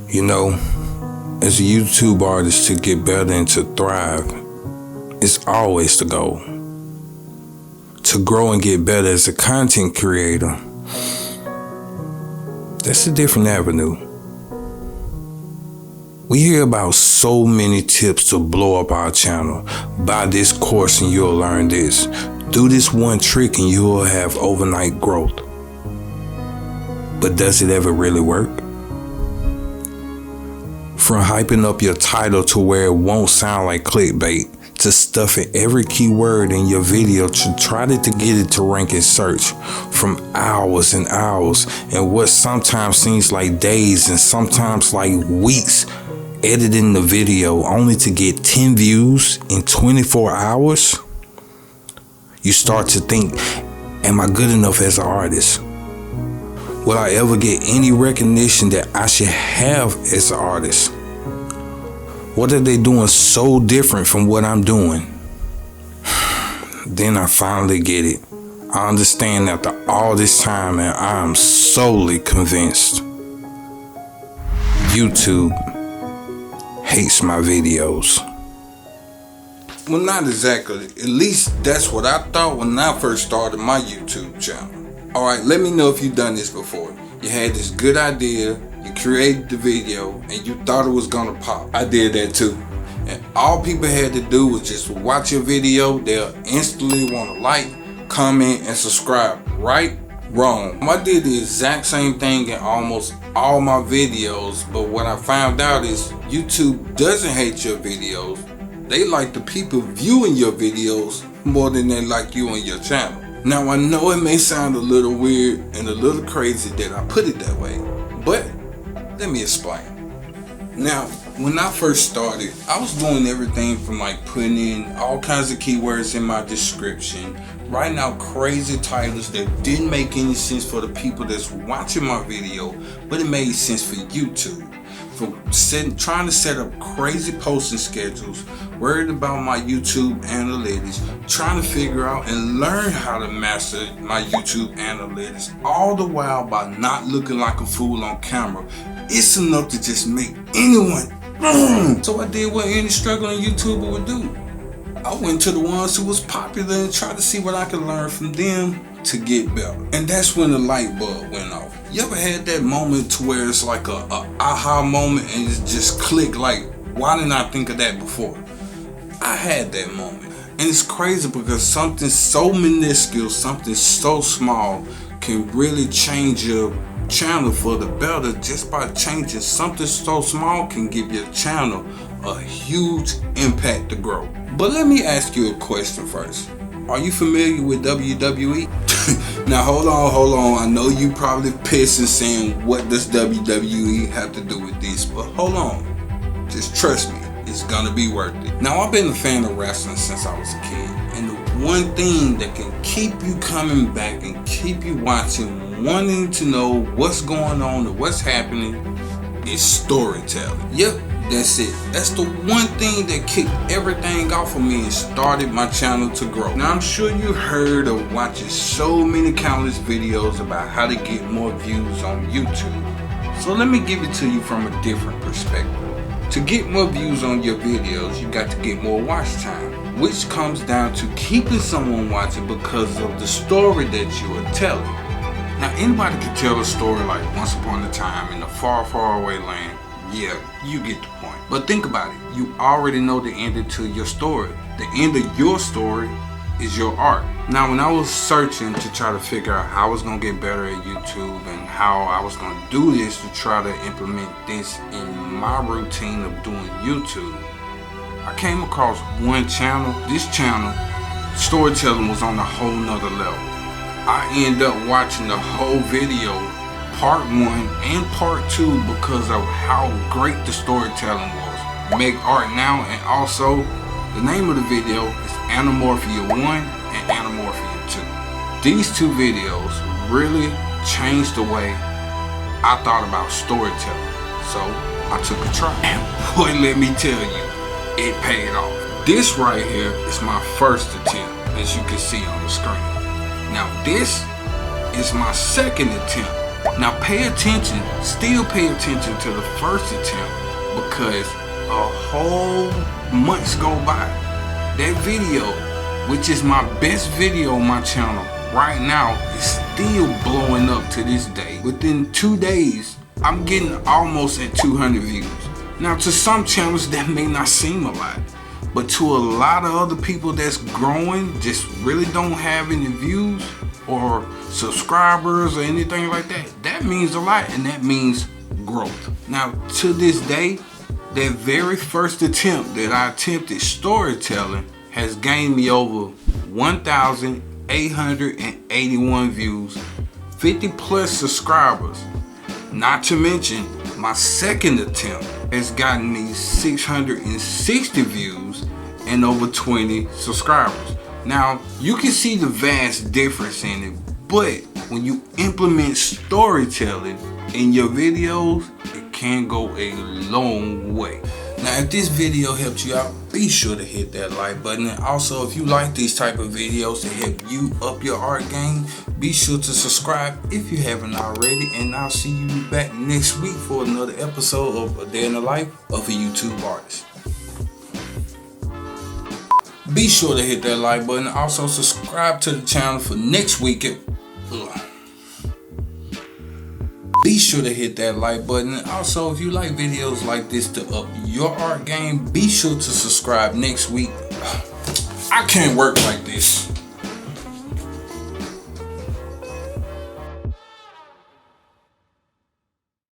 You know, as a YouTube artist, to get better and to thrive, it's always the goal. To grow and get better as a content creator, that's a different avenue. We hear about so many tips to blow up our channel. Buy this course and you'll learn this. Do this one trick and you'll have overnight growth. But does it ever really work? From hyping up your title to where it won't sound like clickbait, to stuffing every keyword in your video to try to get it to rank in search, from hours and hours and what sometimes seems like days and sometimes like weeks editing the video only to get 10 views in 24 hours, you start to think, am I good enough as an artist? Will I ever get any recognition that I should have as an artist? What are they doing so different from what I'm doing? Then I finally get it. I understand after all this time, and I am solely convinced YouTube hates my videos. Well, not exactly. At least that's what I thought when I first started my YouTube channel. Alright, let me know if you've done this before. You had this good idea, you created the video, and you thought it was gonna pop. I did that too. And all people had to do was just watch your video. They'll instantly want to like, comment, and subscribe. Right? Wrong. I did the exact same thing in almost all my videos, but what I found out is YouTube doesn't hate your videos. They like the people viewing your videos more than they like you and your channel. Now I know it may sound a little weird and a little crazy that I put it that way, but let me explain. Now, when I first started, I was doing everything from like putting in all kinds of keywords in my description, writing out crazy titles that didn't make any sense for the people that's watching my video, but it made sense for YouTube. Trying to set up crazy posting schedules, worried about my YouTube analytics, trying to figure out and learn how to master my YouTube analytics, all the while by not looking like a fool on camera. It's enough to just make anyone. So I did what any struggling YouTuber would do. I went to the ones who was popular and tried to see what I could learn from them to get better. And that's when the light bulb went off. You ever had that moment to where it's like a aha moment and it just clicked, like, why didn't I think of that before? I had that moment. And it's crazy because something so minuscule, something so small can really change your channel for the better. Just by changing something so small can give your channel a huge impact to grow. But let me ask you a question first. Are you familiar with WWE? Now hold on. I know you probably pissed and saying, what does WWE have to do with this? But hold on. Just trust me. It's gonna be worth it. Now, I've been a fan of wrestling since I was a kid. And the one thing that can keep you coming back and keep you watching, wanting to know what's going on or what's happening, is storytelling. Yep. That's it. That's the one thing that kicked everything off of me and started my channel to grow. Now, I'm sure you heard or watching so many countless videos about how to get more views on YouTube. So let me give it to you from a different perspective. To get more views on your videos, you got to get more watch time, which comes down to keeping someone watching because of the story that you are telling. Now, anybody can tell a story like once upon a time in a far, far away land. Yeah, you get the point. But think about it. You already know the ending to your story. The end of your story is your art. Now, when I was searching to try to figure out how I was going to get better at YouTube and how I was going to do this to try to implement this in my routine of doing YouTube, I came across one channel. This channel, storytelling was on a whole nother level. I ended up watching the whole video, part 1 and part 2, because of how great the storytelling was. Make art now, and also the name of the video is Anamorphia 1 and Anamorphia 2. These two videos really changed the way I thought about storytelling. So I took a try. And boy, let me tell you, it paid off. This right here is my first attempt, as you can see on the screen. Now this is my second attempt. Now pay attention, still pay attention to the first attempt, because a whole months go by. That video, which is my best video on my channel right now, is still blowing up to this day. Within 2 days, I'm getting almost at 200 views. Now to some channels that may not seem a lot, but to a lot of other people that's growing, just really don't have any views or subscribers or anything like that, that means a lot, and that means growth. Now to this day, that very first attempt that I attempted storytelling has gained me over 1,881 views, 50 plus subscribers. Not to mention, my second attempt has gotten me 660 views and over 20 subscribers. Now, you can see the vast difference in it, but when you implement storytelling in your videos, it can go a long way. Now, if this video helped you out, be sure to hit that like button. And also, if you like these type of videos to help you up your art game, be sure to subscribe if you haven't already. And I'll see you back next week for another episode of A Day in the Life of a YouTube Artist. Be sure to hit that like button. Also, subscribe to the channel for next week. Be sure to hit that like button. And also, if you like videos like this to up your art game, be sure to subscribe next week. I can't work like this.